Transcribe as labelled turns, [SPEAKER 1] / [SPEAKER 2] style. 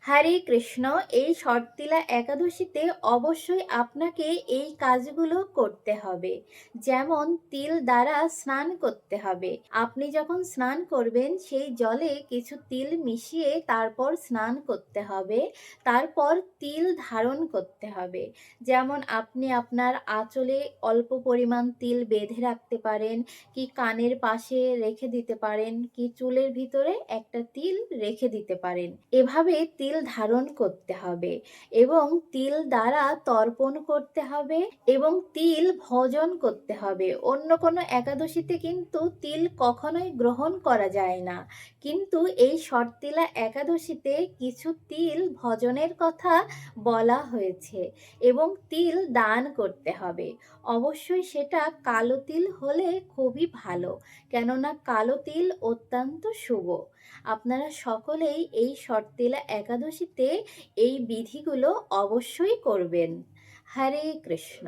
[SPEAKER 1] হরে কৃষ্ণ। এই শর্তিলা একাদশীতে অবশ্যই আপনাকে এই কাজগুলো করতে হবে। যেমন তিল দ্বারা স্নান করতে হবে। আপনি যখন স্নান করবেন সেই জলে কিছু তিল মিশিয়ে তারপর স্নান করতে হবে। তারপর তিল ধারণ করতে হবে। যেমন আপনি আপনার আঁচলে অল্প পরিমাণ তিল বেঁধে রাখতে পারেন, কি কানের পাশে রেখে দিতে পারেন, কি চুলের ভিতরে একটা তিল রেখে দিতে পারেন। এভাবে তিল ধারণ করতে হবে এবং তিল দ্বারা তর্পণ করতে হবে এবং তিল ভোজন করতে হবে। অন্য কোনো একাদশীতে কিন্তু তিল কখনোই গ্রহণ করা যায় না, কিন্তু এই শর্তিলা একাদশীতে কিছু তিল ভোজনের কথা বলা হয়েছে এবং তিল দান করতে হবে। অবশ্যই সেটা কালো তিল হলে খুবই ভালো, কেননা কালো তিল অত্যন্ত শুভ। আপনারা সকলেই এই শর্তিলা একাদশীতে এই বিধিগুলো অবশ্যই করবেন। হরে কৃষ্ণ।